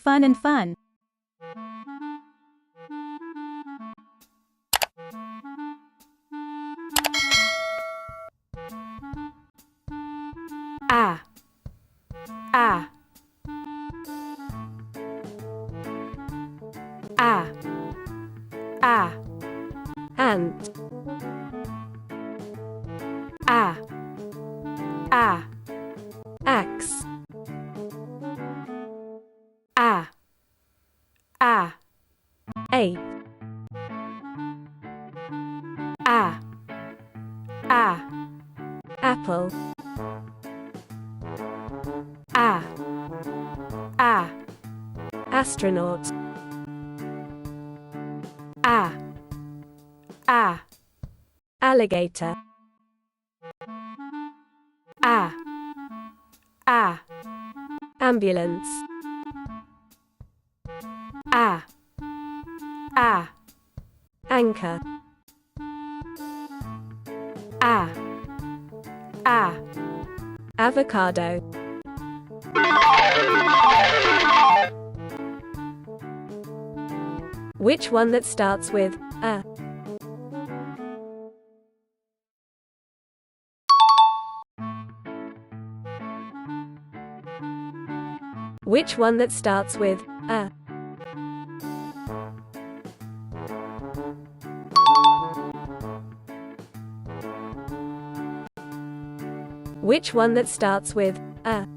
Fun and fun. A. A. A. A. Ant. A. A. Axe. A. A. Ape. A. A. Apple. A. A. Astronaut. A. A. Alligator. A. A. Ambulance. A. A. Anchor. A. A. Avocado. Which one that starts with a? Which one that starts with a? Which one that starts with a?